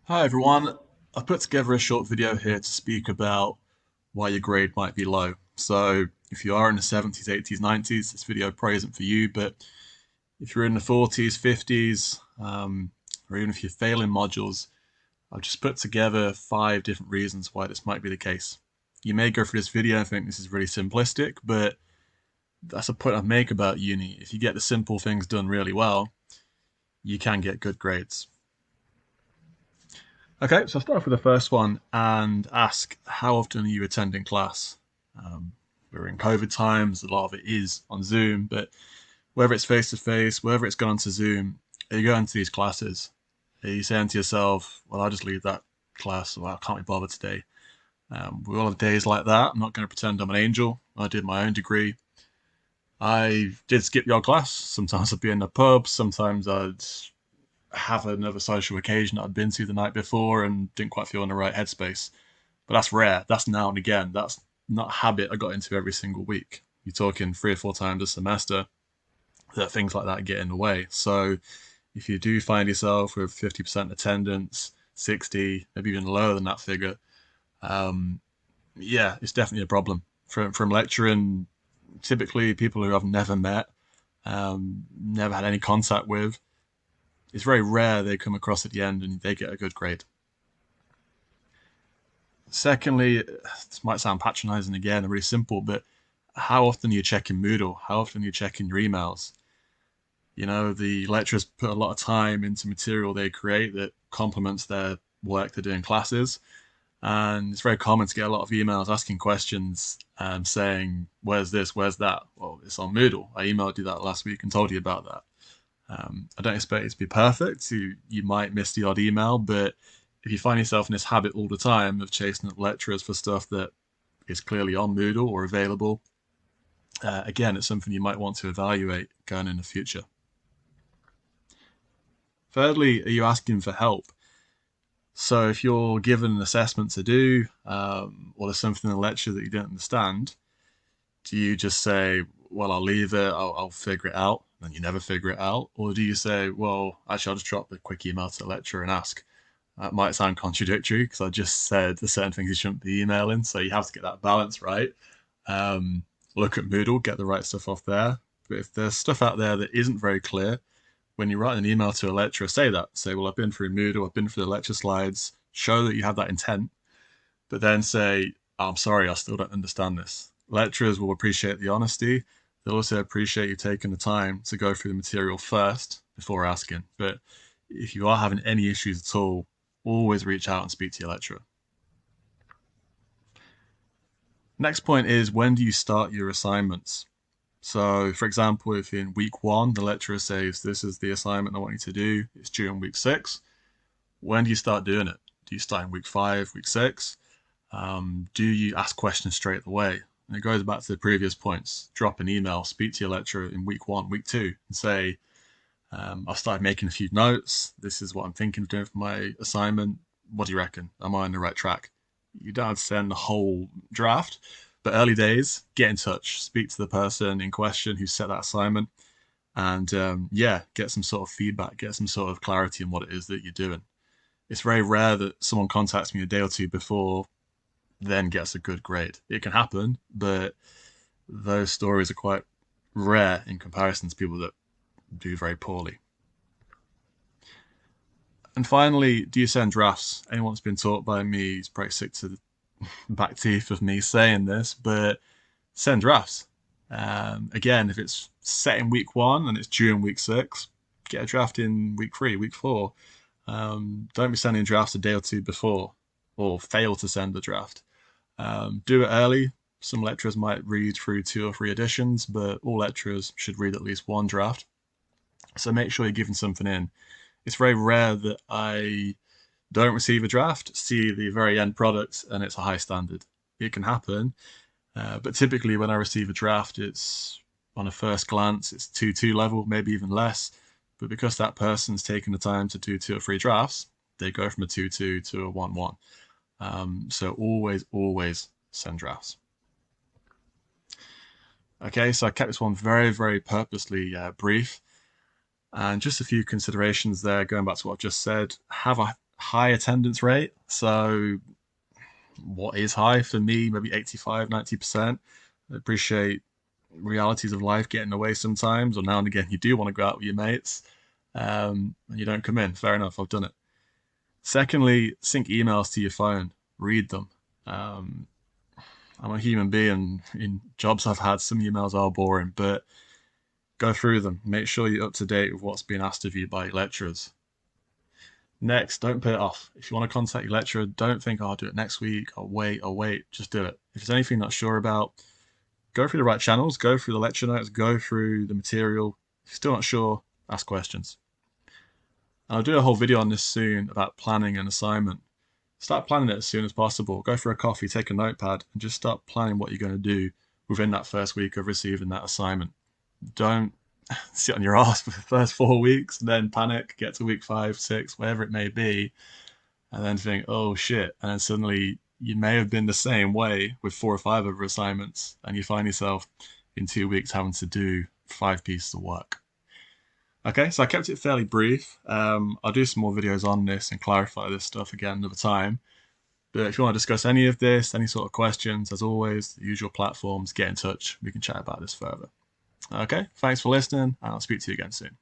Hi everyone, I've put together a short video here to speak about why your grade might be low. So if you are in the 70s, 80s, 90s, this video probably isn't for you, but if you're in the 40s, 50s, or even if you're failing modules, I've just put together 5 different reasons why this might be the case. You may go through this video and think this is really simplistic, but that's a point I make about uni. If you get the simple things done really well, you can get good grades. Okay, so I'll start off with the first one and ask how often are you attending class? Um, we're in COVID times, a lot of it is on Zoom, but whether it's face to face, whether it's gone to Zoom, are you going to these classes? Are you saying to yourself, well, I'll just leave that class, well, I can't be bothered today? We all have days like that. I'm not going to pretend I'm an angel. I did my own degree. I did skip your class. Sometimes I'd be in the pub, sometimes I'd have another social occasion that I'd been to the night before and didn't quite feel in the right headspace. But that's rare. That's now and again. That's not a habit I got into every single week. You're talking 3 or 4 times a semester that things like that get in the way. So if you do find yourself with 50% attendance, 60, maybe even lower than that figure, um, yeah, it's definitely a problem. From lecturing, typically people who I've never met, never had any contact with, it's very rare they come across at the end and they get a good grade. Secondly, this might sound patronizing again, really simple, but how often are you checking Moodle? How often are you checking your emails? You know, the lecturers put a lot of time into material they create that complements their work they do in classes. And it's very common to get a lot of emails asking questions and saying, where's this, where's that? Well, it's on Moodle. I emailed you that last week and told you about that. I don't expect it to be perfect. You might miss the odd email, but if you find yourself in this habit all the time of chasing up lecturers for stuff that is clearly on Moodle or available, again, it's something you might want to evaluate going in the future. Thirdly, are you asking for help? So if you're given an assessment to do, or there's something in the lecture that you don't understand, do you just say, well, I'll leave it, I'll figure it out, and you never figure it out? Or do you say, well, actually, I'll just drop a quick email to the lecturer and ask? That might sound contradictory because I just said there's certain things you shouldn't be emailing, so you have to get that balance right. Um, Look at Moodle, get the right stuff off there. But if there's stuff out there that isn't very clear, when you write an email to a lecturer, say that. Say, well, I've been through Moodle, I've been through the lecture slides, show that you have that intent, but then say, oh, I'm sorry, I still don't understand this. Lecturers will appreciate the honesty. They'll also appreciate you taking the time to go through the material first before asking. But if you are having any issues at all, always reach out and speak to your lecturer. Next point is, when do you start your assignments? So, for example, if in week one the lecturer says this is the assignment I want you to do, it's due in week six, when do you start doing it? Do you start in week five, week six? Do you ask questions straight away? And it goes back to the previous points. Drop an email, speak to your lecturer in week one, week two, and say, I've started making a few notes. This is what I'm thinking of doing for my assignment. What do you reckon? Am I on the right track? You don't have to send the whole draft, but early days, get in touch, speak to the person in question who set that assignment, and yeah, get some sort of feedback, get some sort of clarity on what it is that you're doing. It's very rare that someone contacts me a day or two before, then gets a good grade. It can happen, but those stories are quite rare in comparison to people that do very poorly. And finally, do you send drafts? Anyone that's been taught by me is probably sick to the back teeth of me saying this, but send drafts. Again, if it's set in week one and it's due in week six, get a draft in week three, week four. Don't be sending drafts a day or two before, or fail to send the draft. Do it early. Some lecturers might read through 2 or 3 editions, but all lecturers should read at least one draft. So make sure you're giving something in. It's very rare that I don't receive a draft, see the very end product, and it's a high standard. It can happen, but typically when I receive a draft, it's on a first glance, it's 2-2 level, maybe even less. But because that person's taken the time to do 2 or 3 drafts, they go from a 2-2 to a 1-1. So always, always send drafts. Okay, so I kept this one very, very purposely brief. And just a few considerations there, going back to what I've just said. high attendance rate. So what is high for me? Maybe 85, 90%. I appreciate realities of life getting away sometimes, or now and again you do want to go out with your mates, and you don't come in. Fair enough, I've done it. Secondly, sync emails to your phone, read them. Um, I'm a human being. In jobs I've had, some emails are boring, but go through them. Make sure you're up to date with what's being asked of you by your lecturers. Next, don't put it off. If you want to contact your lecturer, don't think, oh, I'll do it next week, I'll wait. Just do it. If there's anything you're not sure about, go through the right channels, go through the lecture notes, go through the material. If you're still not sure, ask questions. I'll do a whole video on this soon about planning an assignment. Start planning it as soon as possible. Go for a coffee, take a notepad, and just start planning what you're going to do within that first week of receiving that assignment. Don't sit on your ass for the first 4 weeks and then panic, get to week 5, 6, whatever it may be, and then think, oh shit. And then suddenly you may have been the same way with 4 or 5 other assignments, and you find yourself in 2 weeks having to do 5 pieces of work. Okay, so I kept it fairly brief. I'll do some more videos on this and clarify this stuff again another time. But if you want to discuss any of this, any sort of questions, as always, the usual platforms, get in touch. We can chat about this further. Okay, thanks for listening, and I'll speak to you again soon.